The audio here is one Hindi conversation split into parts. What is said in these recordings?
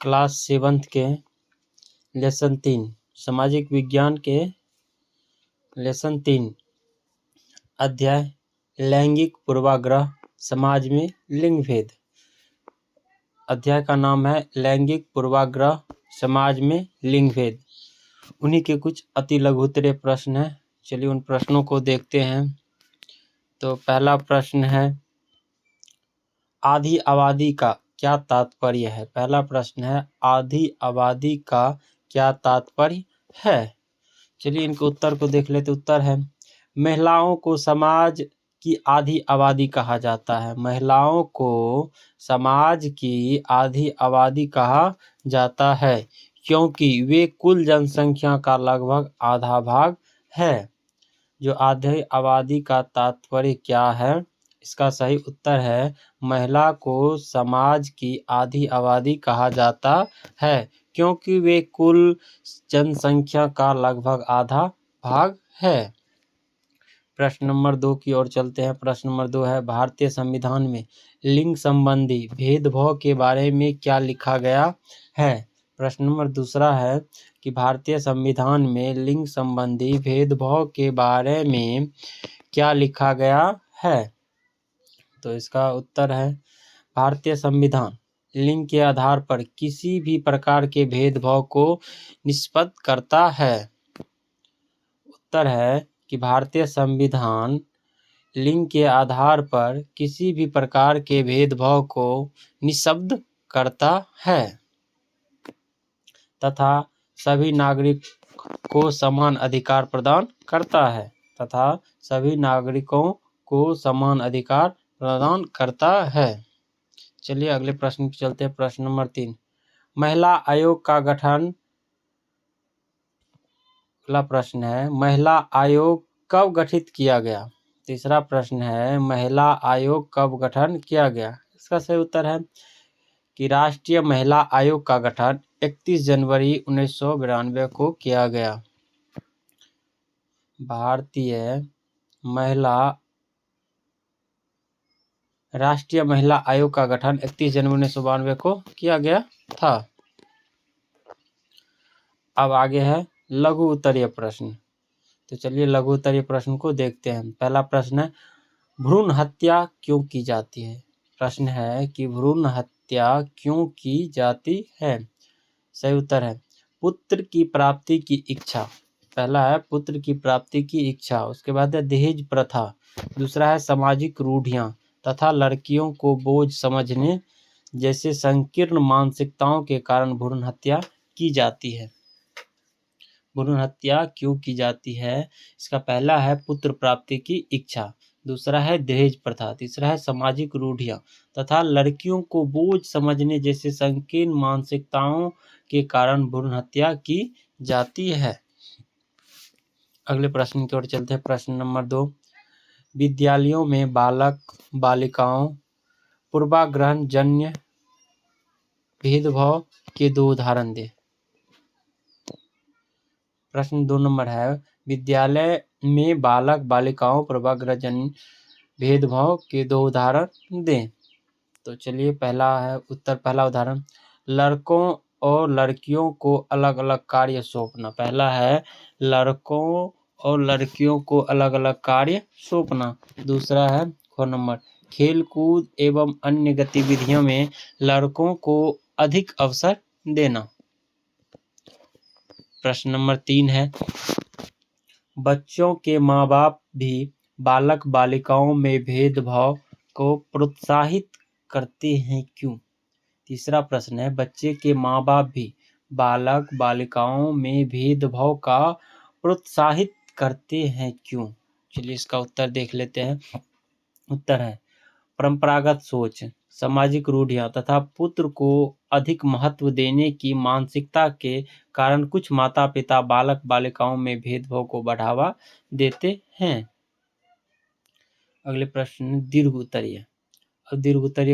क्लास 7th के लेसन 3 सामाजिक विज्ञान के लेसन 3 अध्याय लैंगिक पूर्वाग्रह समाज में लिंग भेद। अध्याय का नाम है लैंगिक पूर्वाग्रह समाज में लिंग भेद। उन्हीं के कुछ अति लघुतरे प्रश्न हैं। चलिए उन प्रश्नों को देखते हैं। तो पहला प्रश्न है, आधी आबादी का क्या तात्पर्य है? पहला प्रश्न है, आधी आबादी का क्या तात्पर्य है? चलिए इनके उत्तर को देख लेते। उत्तर है, महिलाओं को समाज की आधी आबादी कहा जाता है। महिलाओं को समाज की आधी आबादी कहा जाता है क्योंकि वे कुल जनसंख्या का लगभग आधा भाग है। जो आधी आबादी का तात्पर्य क्या है? इसका सही उत्तर है, महिला को समाज की आधी आबादी कहा जाता है क्योंकि वे कुल जनसंख्या का लगभग आधा भाग है। प्रश्न नंबर 2 की ओर चलते हैं। प्रश्न नंबर 2 है, भारतीय संविधान में लिंग संबंधी भेदभाव के बारे में क्या लिखा गया है? प्रश्न नंबर दूसरा है कि भारतीय संविधान में लिंग संबंधी भेदभाव के बारे में क्या लिखा गया है? तो इसका उत्तर है, भारतीय संविधान लिंग के आधार पर किसी भी प्रकार के भेदभाव को निष्पन्न करता है। उत्तर है कि भारतीय संविधान लिंग के आधार पर किसी भी प्रकार के भेदभाव को निषिद्ध करता है तथा सभी नागरिक को समान अधिकार प्रदान करता है। सभी नागरिकों को समान अधिकार प्रदान करता है। चलिए अगले प्रश्न पे चलते हैं। प्रश्न नंबर 3, महिला आयोग का गठन। अगला प्रश्न है, महिला आयोग कब गठित किया गया? तीसरा प्रश्न है, महिला आयोग कब गठन किया गया? इसका सही उत्तर है कि राष्ट्रीय महिला आयोग का गठन 31 जनवरी 1992 को किया गया। राष्ट्रीय महिला आयोग का गठन 31 जनवरी 1992 को किया गया था। अब आगे है लघु उत्तरीय प्रश्न। तो चलिए लघु उत्तरीय प्रश्न को देखते हैं। पहला प्रश्न है, भ्रूण हत्या क्यों की जाती है? प्रश्न है कि भ्रूण हत्या क्यों की जाती है? सही उत्तर है, पुत्र की प्राप्ति की इच्छा। पहला है पुत्र की प्राप्ति की इच्छा, उसके बाद है दहेज प्रथा, दूसरा है सामाजिक रूढ़ियां तथा लड़कियों को बोझ समझने जैसे संकीर्ण मानसिकताओं के कारण भ्रूण हत्या की जाती है। भ्रूण हत्या क्यों की जाती है? इसका पहला है पुत्र प्राप्ति की इच्छा, दूसरा है दहेज प्रथा, तीसरा है सामाजिक रूढ़ियां तथा लड़कियों को बोझ समझने जैसे संकीर्ण मानसिकताओं के कारण भ्रूण हत्या की जाती है। अगले प्रश्न की ओर चलते हैं। प्रश्न नंबर 2, विद्यालयों में बालक बालिकाओं पूर्वाग्रह जन्य भेदभाव के 2 उदाहरण दे। प्रश्न 2 नंबर है, विद्यालय में बालक बालिकाओं पूर्वाग्रह जन्य भेदभाव के 2 उदाहरण दें। तो चलिए पहला उदाहरण, लड़कों और लड़कियों को अलग अलग कार्य सौंपना। पहला है लड़कों और लड़कियों को अलग अलग कार्य सौंपना। दूसरा है नंबर, खेल कूद एवं अन्य गतिविधियों में लड़कों को अधिक अवसर देना। प्रश्न नंबर 3 है, बच्चों के माँ बाप भी बालक बालिकाओं में भेदभाव को प्रोत्साहित करते हैं क्यों? तीसरा प्रश्न है, बच्चे के माँ बाप भी बालक बालिकाओं में भेदभाव का प्रोत्साहित करते हैं क्यों? चलिए इसका उत्तर देख लेते हैं। उत्तर है, परंपरागत सोच, सामाजिक रूढ़ियां तथा पुत्र को अधिक महत्व देने की मानसिकता के कारण कुछ माता पिता बालक बालिकाओं में भेदभाव को बढ़ावा देते हैं। अगले प्रश्न दीर्घ उत्तरीय। अब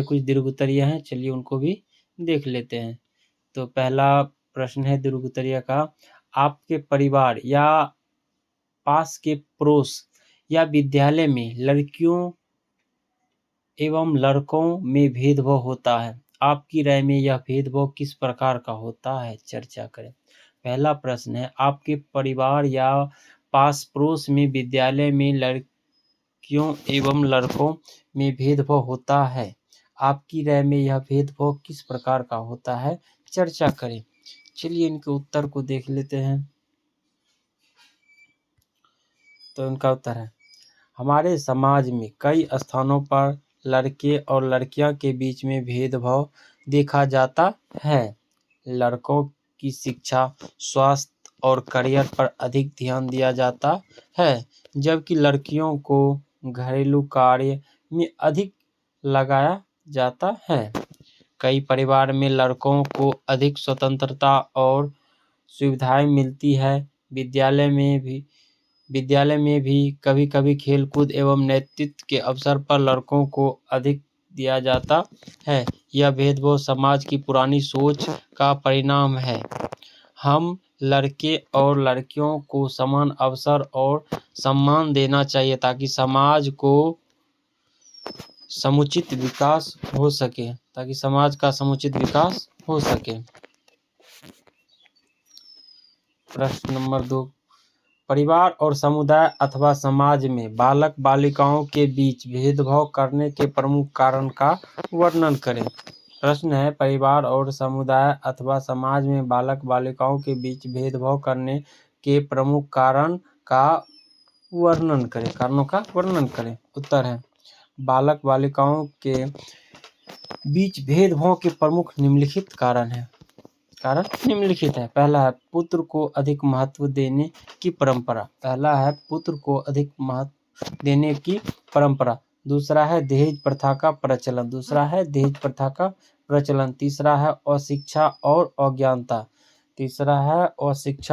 कुछ दीर्घ उत्तरीय हैं, चलिए उनको भी देख लेते हैं। तो पहला प्रश्न है दीर्घ उत्तरीय का, आपके परिवार या पास के पड़ोस या विद्यालय में लड़कियों एवं लड़कों में भेदभाव होता है, आपकी राय में यह भेदभाव किस प्रकार का होता है, चर्चा करें। पहला प्रश्न है, आपके परिवार या पास पड़ोस में विद्यालय में लड़कियों एवं लड़कों में भेदभाव होता है। आपकी राय में यह भेदभाव किस प्रकार का होता है, चर्चा करें। चलिए इनके उत्तर को देख लेते हैं। तो इनका उत्तर है, हमारे समाज में कई स्थानों पर लड़के और लड़कियां के बीच में भेदभाव देखा जाता है। लड़कों की शिक्षा, स्वास्थ्य और करियर पर अधिक ध्यान दिया जाता है, जबकि लड़कियों को घरेलू कार्य में अधिक लगाया जाता है। कई परिवार में लड़कों को अधिक स्वतंत्रता और सुविधाएं मिलती है। विद्यालय में भी कभी-कभी खेलकूद एवं नेतृत्व के अवसर पर लड़कों को अधिक दिया जाता है। यह भेदभाव समाज की पुरानी सोच का परिणाम है। हम लड़के और लड़कियों को समान अवसर और सम्मान देना चाहिए ताकि समाज का समुचित विकास हो सके। प्रश्न नंबर 2, परिवार और समुदाय अथवा समाज में बालक बालिकाओं के बीच भेदभाव करने के प्रमुख कारण का वर्णन करें। प्रश्न है, परिवार और समुदाय अथवा समाज में बालक बालिकाओं के बीच भेदभाव करने के प्रमुख कारणों का वर्णन करें। उत्तर है, बालक बालिकाओं के बीच भेदभाव के प्रमुख निम्नलिखित कारण निम्नलिखित है। पहला है, पुत्र को अधिक महत्व देने की परंपरा। दूसरा है दहेज प्रथा का प्रचलन। तीसरा है अशिक्षा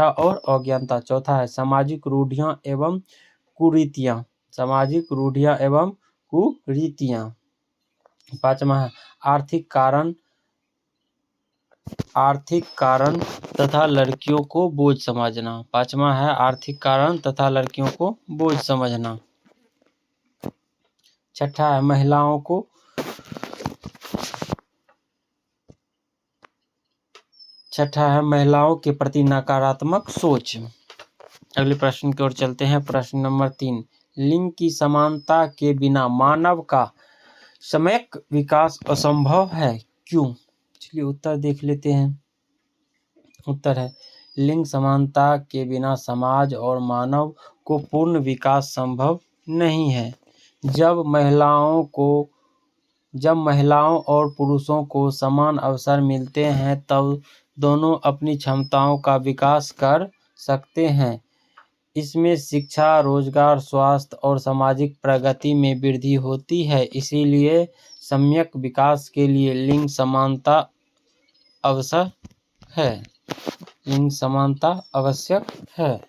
और अज्ञानता। चौथा है सामाजिक रूढ़ियां एवं कुरीतियां। पांचवा है आर्थिक कारण तथा लड़कियों को बोझ समझना। छठा है महिलाओं के प्रति नकारात्मक सोच। अगले प्रश्न की ओर चलते हैं। प्रश्न नंबर 3, लिंग की समानता के बिना मानव का सम्यक विकास असंभव है, क्यों? चलिए उत्तर देख लेते हैं। उत्तर है, लिंग समानता के बिना समाज और मानव को पूर्ण विकास संभव नहीं है। जब महिलाओं और पुरुषों को समान अवसर मिलते हैं तब दोनों अपनी क्षमताओं का विकास कर सकते हैं। इसमें शिक्षा, रोजगार, स्वास्थ्य और सामाजिक प्रगति में वृद्धि होती है। इसीलिए सम्यक विकास के लिए लिंग समानता आवश्यक है।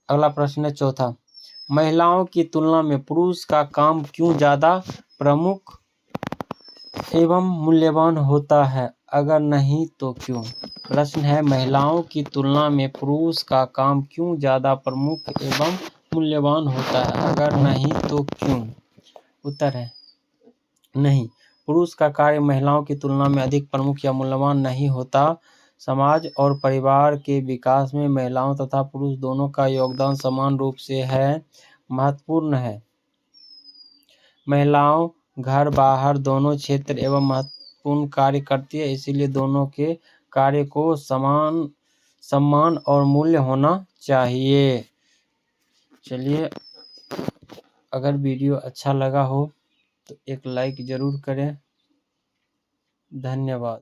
अगला प्रश्न है चौथा, महिलाओं की तुलना में पुरुष का काम क्यों ज्यादा प्रमुख एवं मूल्यवान होता है, अगर नहीं तो क्यों? प्रश्न है, महिलाओं की तुलना में पुरुष का काम क्यों ज्यादा प्रमुख एवं मूल्यवान होता है, अगर नहीं तो क्यों? उत्तर है, नहीं, पुरुष का कार्य महिलाओं की तुलना में अधिक प्रमुख या मूल्यवान नहीं होता। समाज और परिवार के विकास में महिलाओं तथा पुरुष दोनों का योगदान समान रूप से महत्वपूर्ण है। महिलाओं घर बाहर दोनों क्षेत्र एवं महत्वपूर्ण कार्य करती है, इसीलिए दोनों के कार्य को समान सम्मान और मूल्य होना चाहिए। चलिए, अगर वीडियो अच्छा लगा हो तो एक लाइक जरूर करें। धन्यवाद।